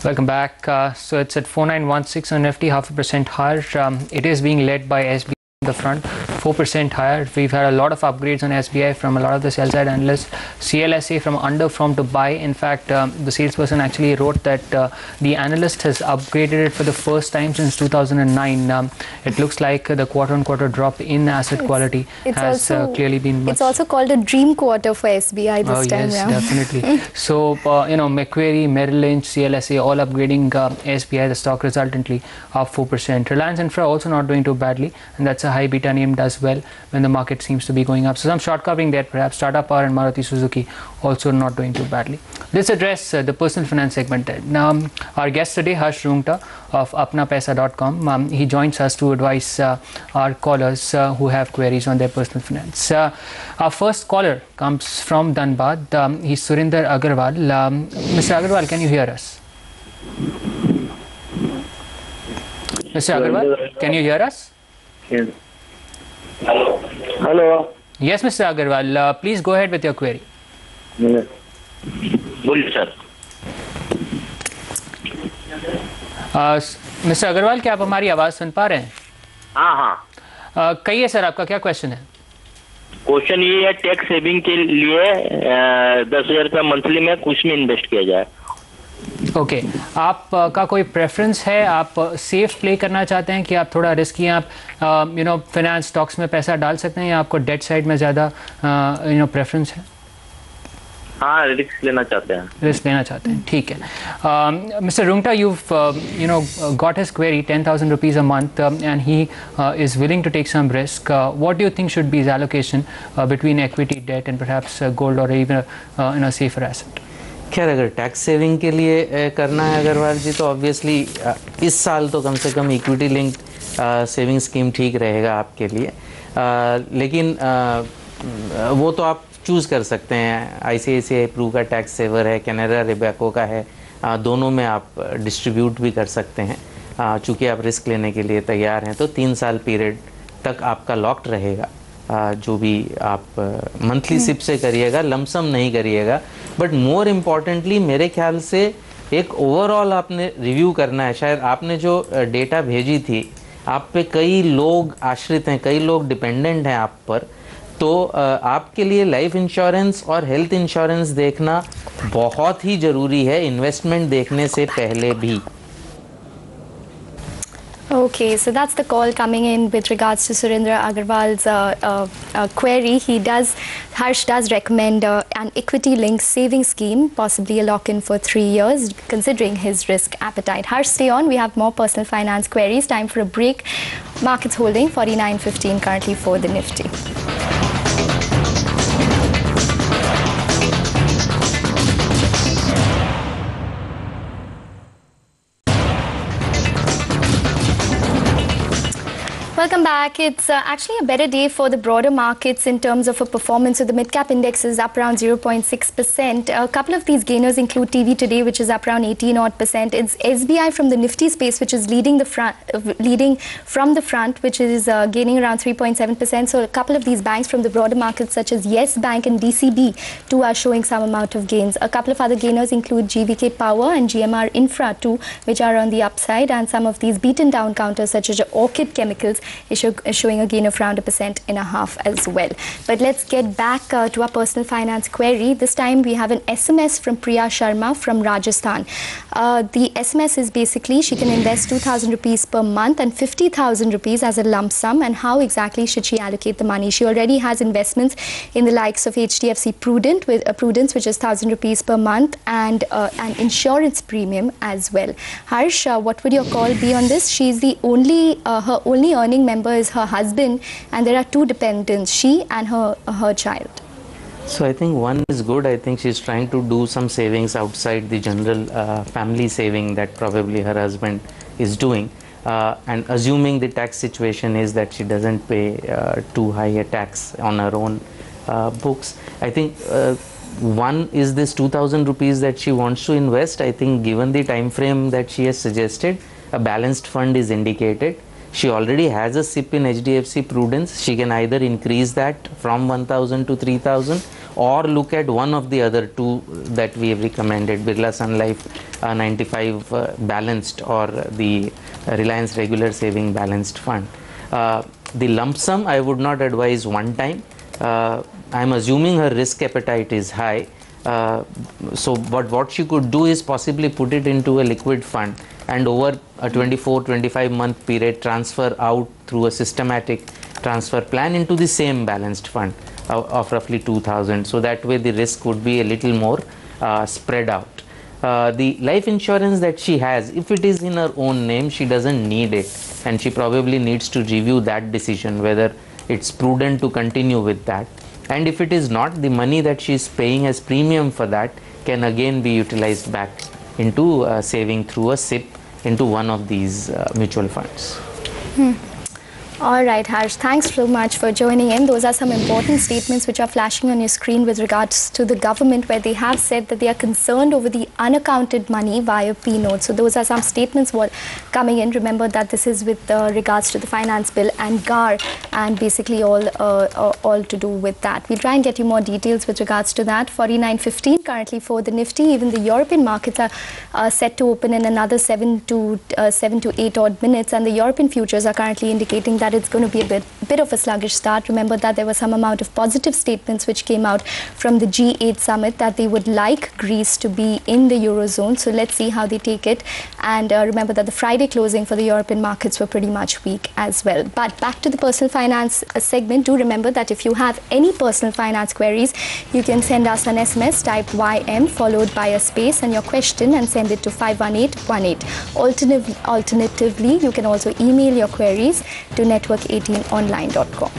Welcome back. So it's at 4916 on Nifty, 0.5% higher. It is being led by SBI in the front, 4% higher. We've had a lot of upgrades on SBI from a lot of the sell side analysts. CLSA from underperform to buy. In fact, the salesperson actually wrote that the analyst has upgraded it for the first time since 2009. It looks like the quarter-on-quarter drop in asset quality has clearly been much. It's also called a dream quarter for SBI this time. Yes, definitely. So, Macquarie, Merrill Lynch, CLSA all upgrading SBI, the stock resultantly up 4%. Reliance Infra also not doing too badly, and that's a high beta name, does well when the market seems to be going up. So some short covering there, perhaps. Tata Power and Maruti Suzuki also not doing too badly. Let's address the personal finance segment. Now, our guest today, Harsh Rungta of apnapaisa.com. He joins us to advise our callers who have queries on their personal finance. Our first caller comes from Dhanbad. He's Surinder Agarwal. Mr. Agarwal, can you hear us? Mr. Agarwal, can you hear us? Yes. Hello. Yes, Mr. Agarwal. Please go ahead with your query. बोलिए sir. Mister Agarwal, क्या आप हमारी आवाज़ सुन पा रहे हैं? हाँ. कहिए सर, आपका क्या क्वेश्चन है? क्वेश्चन ये है, टैक्स सेविंग के लिए 10,000 रुपया मंथली में कुछ में इन्वेस्ट किया जाए. ओके. आपका कोई प्रेफरेंस है? आप सेफ प्ले करना चाहते हैं कि आप थोड़ा रिस्की हैं? आप फाइनेंस स्टॉक्स में पैसा डाल सकते हैं या आपको डेट साइड में ज़्यादा प्रेफरेंस है? हाँ, रिस्क लेना चाहते हैं. रिस्क लेना चाहते हैं, ठीक है. Mister Rungta, you've got his query, 10,000 rupees a month, and he is willing to take some risk. What do you think should be his allocation between equity, debt, and perhaps gold or even a safer asset? खैर, अगर tax saving के लिए करना है अग्रवाल जी, तो obviously इस साल तो कम से कम इक्विटी लिंक सेविंग स्कीम ठीक रहेगा आपके लिए. लेकिन वो तो आप चूज़ कर सकते हैं. ICICI प्रू का टैक्स सेवर है, कैनरा रिबैको का है. दोनों में आप डिस्ट्रीब्यूट भी कर सकते हैं. चूँकि आप रिस्क लेने के लिए तैयार हैं तो 3 साल पीरियड तक आपका लॉक्ड रहेगा. जो भी आप मंथली सिप से करिएगा, लमसम नहीं करिएगा. बट मोर इम्पॉर्टेंटली मेरे ख्याल से एक ओवरऑल आपने रिव्यू करना है. शायद आपने जो डेटा भेजी थी, आप पे कई लोग आश्रित हैं, कई लोग डिपेंडेंट हैं आप पर. तो आपके लिए लाइफ इंश्योरेंस और हेल्थ इंश्योरेंस देखना बहुत ही ज़रूरी है, इन्वेस्टमेंट देखने से पहले भी. Okay, so that's the call coming in with regards to Surendra Agarwal's query. Harsh does recommend an equity-linked saving scheme, possibly a lock-in for 3 years, considering his risk appetite. Harsh, stay on. We have more personal finance queries. Time for a break. Markets holding 49.15 currently for the Nifty. Welcome back. It's actually a better day for the broader markets in terms of a performance. So the mid-cap index is up around 0.6%. A couple of these gainers include TV Today, which is up around 18-odd%. It's SBI from the Nifty space, which is leading from the front, which is gaining around 3.7%. So a couple of these banks from the broader markets, such as Yes Bank and DCB, too, are showing some amount of gains. A couple of other gainers include GVK Power and GMR Infra, too, which are on the upside. And some of these beaten down counters, such as Orchid Chemicals, is showing a gain of around 1.5% as well. But let's get back to our personal finance query. This time we have an SMS from Priya Sharma from Rajasthan. The SMS is basically she can invest 2,000 rupees per month and 50,000 rupees as a lump sum. And how exactly should she allocate the money? She already has investments in the likes of HDFC Prudence, which is 1,000 rupees per month, and an insurance premium as well. Harsh, what would your call be on this? She's the her only earning member is her husband, and there are 2 dependents, she and her child. So I think one is good. I think she's trying to do some savings outside the general family saving that probably her husband is doing, and assuming the tax situation is that she doesn't pay too high a tax on her own books. I think one is this 2,000 rupees that she wants to invest. I think given the time frame that she has suggested, a balanced fund is indicated. She already has a SIP in HDFC Prudence. She can either increase that from 1,000 to 3,000 or look at one of the other 2 that we have recommended, Birla Sun Life 95 balanced or the Reliance regular saving balanced fund. The lump sum I would not advise one time. I'm assuming her risk appetite is high. But what she could do is possibly put it into a liquid fund and over a 24-25 month period transfer out through a systematic transfer plan into the same balanced fund of roughly 2,000. So that way the risk would be a little more spread out. The life insurance that she has, if it is in her own name, she doesn't need it, and she probably needs to review that decision whether it's prudent to continue with that. And if it is not, the money that she is paying as premium for that can again be utilized back into saving through a SIP into one of these mutual funds. All right, Harsh, thanks so much for joining in. Those are some important statements which are flashing on your screen with regards to the government, where they have said that they are concerned over the unaccounted money via P-notes. So those are some statements coming in. Remember that this is with regards to the finance bill and GAR, and basically all to do with that. We'll try and get you more details with regards to that. 49.15 currently for the Nifty. Even the European markets are set to open in another 7 to 8 odd minutes, and the European futures are currently indicating that it's going to be a bit of a sluggish start. Remember that there was some amount of positive statements which came out from the G8 summit that they would like Greece to be in the Eurozone. So let's see how they take it. And remember that the Friday closing for the European markets were pretty much weak as well. But back to the personal finance segment. Do remember that if you have any personal finance queries, you can send us an SMS, type YM followed by a space and your question, and send it to 51818. Alternatively, you can also email your queries to network18online.com.